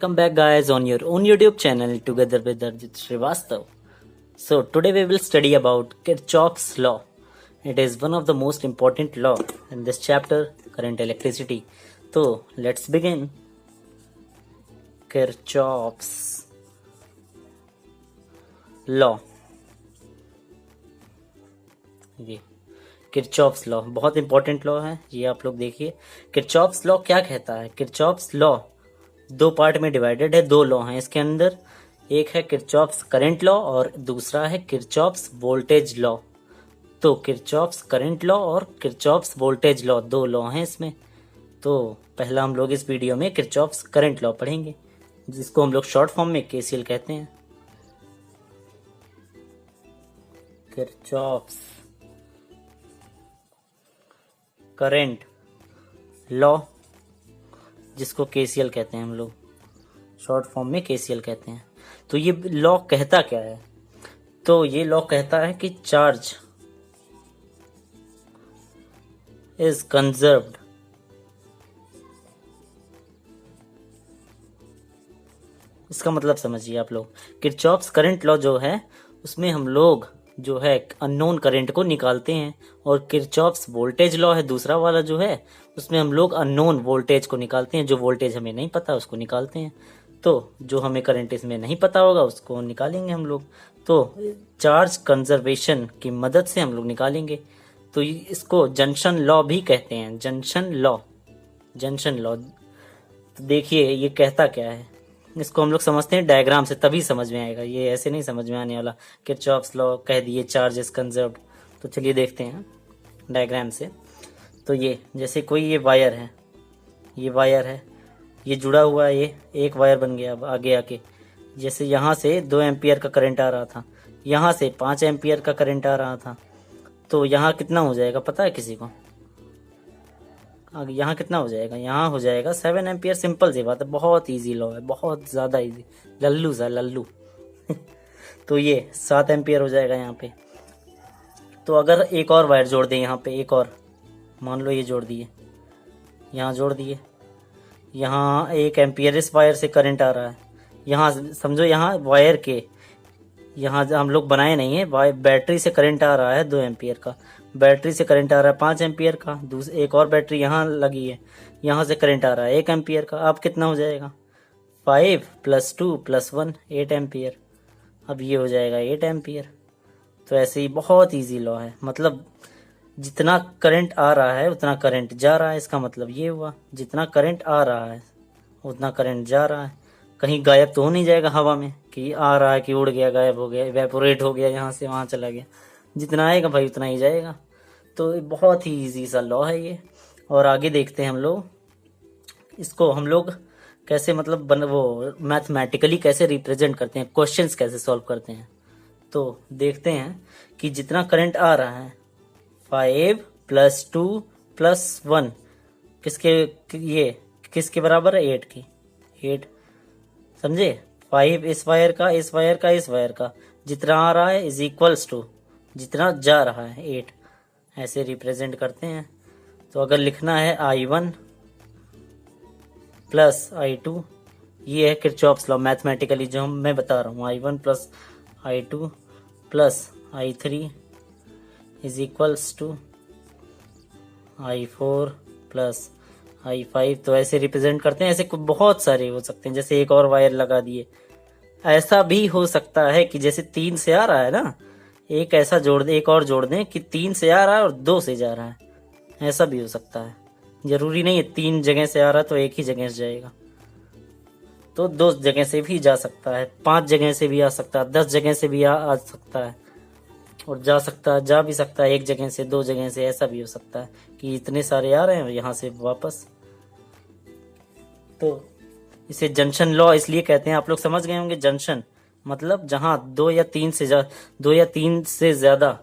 Welcome back guys on your own YouTube channel together with Arjit Srivastav. So today we will study about Kirchhoff's law. It is one of the most important law in this chapter, current electricity. So let's begin. Kirchhoff's law. ये Kirchhoff's law बहुत important law है, ये आप लोग देखिए। Kirchhoff's law क्या कहता है? किरचॉफ्स लॉ दो पार्ट में डिवाइडेड है, दो लॉ हैं इसके अंदर। एक है किरचॉफ्स करंट लॉ और दूसरा है किरचॉफ्स वोल्टेज लॉ। तो किरचॉफ्स करंट लॉ और किरचॉफ्स वोल्टेज लॉ दो लॉ हैं इसमें। तो पहला हम लोग इस वीडियो में किरचॉफ्स करंट लॉ पढ़ेंगे, जिसको हम लोग शॉर्ट फॉर्म में केसीएल कहते हैं। किरचॉफ्स करंट लॉ, जिसको केसीएल कहते हैं हम लोग, शॉर्ट फॉर्म में केसीएल कहते हैं। तो ये लॉ कहता क्या है? तो ये लॉ कहता है कि चार्ज इज कंजर्व्ड इसका मतलब समझिए आप लोग। किरचॉफ्स करंट लॉ जो है उसमें हम लोग जो है अननोन करंट को निकालते हैं, और किरचॉफ्स वोल्टेज लॉ है दूसरा वाला जो है, उसमें हम लोग अननोन वोल्टेज को निकालते हैं। जो वोल्टेज हमें नहीं पता उसको निकालते हैं। तो जो हमें करंट इसमें नहीं पता होगा उसको निकालेंगे हम लोग। तो चार्ज कंजर्वेशन की मदद से हम लोग निकालेंगे। तो इसको जंक्शन लॉ भी कहते हैं, जंक्शन लॉ, जंक्शन लॉ। तो देखिए ये कहता क्या है, इसको हम लोग समझते हैं डायग्राम से, तभी समझ में आएगा, ये ऐसे नहीं समझ में आने वाला। किरचॉफ्स लॉ कह दिए चार्ज इज कंजर्व्ड, तो चलिए देखते हैं डायग्राम से। तो ये जैसे कोई ये वायर है, ये वायर है, ये जुड़ा हुआ है, ये एक वायर बन गया। अब आगे आके जैसे यहाँ से 2 एम्पियर का करंट आ रहा था, यहाँ से 5 एम्पियर का करंट आ रहा था, तो यहाँ कितना हो जाएगा पता है किसी को? आगे यहाँ कितना हो जाएगा? यहाँ हो जाएगा 7 एम्पियर। सिंपल सी बात है, बहुत इजी लॉ है, बहुत ज़्यादा इजी, लल्लू सा लल्लू। तो ये 7 एम्पियर हो जाएगा यहाँ पे। तो अगर एक और वायर जोड़ दें यहाँ पे, एक और मान लो ये जोड़ दिए, यहाँ जोड़ दिए, यहाँ 1 एम्पियर इस वायर से करंट आ रहा है। यहाँ समझो, यहाँ वायर के यहाँ हम लोग बनाए नहीं है, बैटरी से करंट आ रहा है 2 एम्पियर का, बैटरी से करंट आ रहा है 5 एम्पियर का, एक और बैटरी यहाँ लगी है, यहाँ से करंट आ रहा है 1 एम्पियर का। अब कितना हो जाएगा? 5 + 2 + 1 8 एम्पियर। अब ये हो जाएगा 8 एम्पियर। तो ऐसे ही बहुत इजी लॉ है, मतलब जितना करंट आ रहा है उतना करंट जा रहा है। इसका मतलब ये हुआ, जितना करंट आ रहा है उतना करंट जा रहा है। कहीं गायब तो हो नहीं जाएगा हवा में कि आ रहा है कि उड़ गया, गायब हो गया, इवेपोरेट हो गया, यहाँ से वहाँ चला गया। जितना आएगा भाई उतना ही जाएगा। तो बहुत ही इजी सा लॉ है ये। और आगे देखते हैं हम लोग इसको, हम लोग कैसे मतलब वो मैथमेटिकली कैसे रिप्रेजेंट करते हैं, क्वेश्चंस कैसे सॉल्व करते हैं। तो देखते हैं कि जितना करंट आ रहा है 5 + 2 + 1 किसके, ये किसके बराबर है? 8 की। 8 समझे? 5 इस वायर का, इस वायर का, इस वायर का, जितना आ रहा है इज इक्वल्स टू जितना जा रहा है 8। ऐसे रिप्रेजेंट करते हैं। तो अगर लिखना है I1 + I2, ये है किरचॉफ्स लॉ मैथमेटिकली जो मैं बता रहा हूँ। I1 + I2 + I3 is equals to I4 + I5। तो ऐसे रिप्रेजेंट करते हैं। ऐसे बहुत सारे हो सकते हैं, जैसे एक और वायर लगा दिए। ऐसा भी हो सकता है कि जैसे 3 से आ रहा है ना, एक ऐसा जोड़ दे, एक और जोड़ दें कि 3 से आ रहा है और 2 से जा रहा है। ऐसा भी हो सकता है, जरूरी नहीं है 3 जगह से आ रहा है तो एक ही जगह से जाएगा। तो 2 जगह से भी जा सकता है, 5 जगह से भी आ सकता है, 10 जगह से भी आ सकता है, और जा भी सकता है 1 जगह से, 2 जगह से। ऐसा भी हो सकता है कि इतने सारे आ रहे हैं यहाँ से वापस। तो इसे जंक्शन लॉ इसलिए कहते हैं, आप लोग समझ गए होंगे। जंक्शन मतलब जहां 2 या 3 से ज्यादा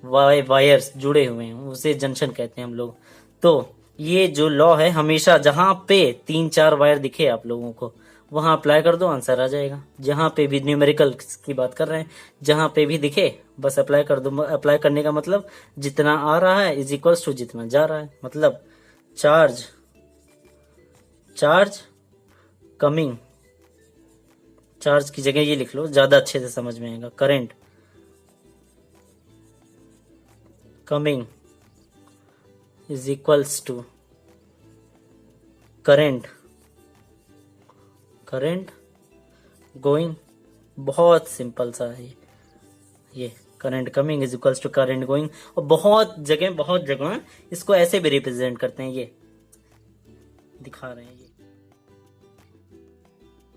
वायर्स जुड़े हुए हैं उसे जंक्शन कहते हैं हम लोग। तो ये जो लॉ है, हमेशा जहां पे 3-4 वायर दिखे आप लोगों को वहां अप्लाई कर दो, आंसर आ जाएगा। जहां पे भी न्यूमेरिकल की बात कर रहे हैं, जहां पे भी दिखे बस अप्लाई कर दो। अप्लाई करने का मतलब जितना आ रहा है इज इक्वल्स टू जितना जा रहा है। मतलब चार्ज कमिंग चार्ज की जगह ये लिख लो, ज्यादा अच्छे से समझ में आएगा। Current coming is equals to current going. बहुत सिंपल सा है ये current coming is equals to current going. और बहुत जगह इसको ऐसे भी रिप्रेजेंट करते हैं, ये दिखा रहे हैं, ये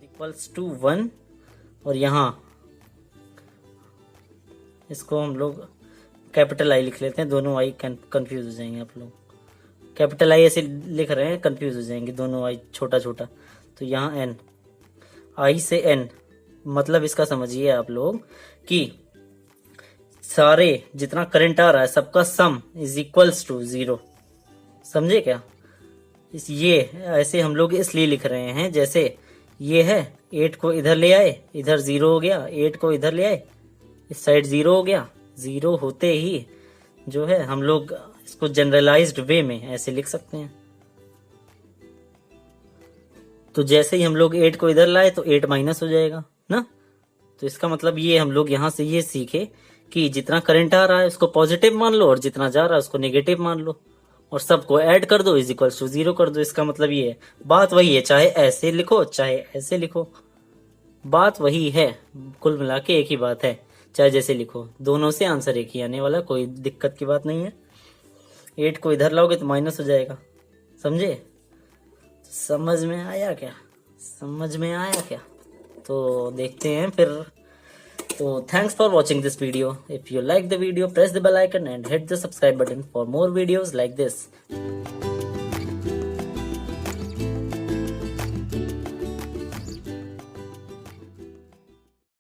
इक्वल्स टू 1। और यहाँ इसको हम लोग कैपिटल आई लिख लेते हैं, दोनों आई कंफ्यूज हो जाएंगे आप लोग। कैपिटल आई ऐसे लिख रहे हैं, कंफ्यूज हो जाएंगे, दोनों आई छोटा छोटा। तो यहाँ एन, आई से एन, मतलब इसका समझिए आप लोग कि सारे जितना करंट आ रहा है सबका सम इज इक्वल्स टू 0। समझे क्या? ये ऐसे हम लोग इसलिए लिख रहे हैं, जैसे ये है 8 को इधर ले आए, इधर 0 हो गया, 8 को इधर ले आए, इस साइड 0 हो गया। 0 होते ही जो है हम लोग इसको जनरलाइज्ड वे में ऐसे लिख सकते हैं। तो जैसे ही हम लोग 8 को इधर लाए तो 8 माइनस हो जाएगा ना। तो इसका मतलब ये हम लोग यहाँ से ये सीखे कि जितना करंट आ रहा है उसको पॉजिटिव मान लो और जितना जा रहा है उसको नेगेटिव मान लो और सबको ऐड कर दो, इज इक्वल टू 0 कर दो। इसका मतलब ये है, बात वही है, चाहे ऐसे लिखो चाहे ऐसे लिखो, बात वही है, कुल मिला के एक ही बात है। चाहे जैसे लिखो, दोनों से आंसर एक ही आने वाला, कोई दिक्कत की बात नहीं है। 8 को इधर लाओगे तो माइनस हो जाएगा। समझे? समझ में आया क्या? तो देखते हैं फिर। तो thanks for watching this video. If you like the video, press the bell icon and hit the subscribe button for more videos like this.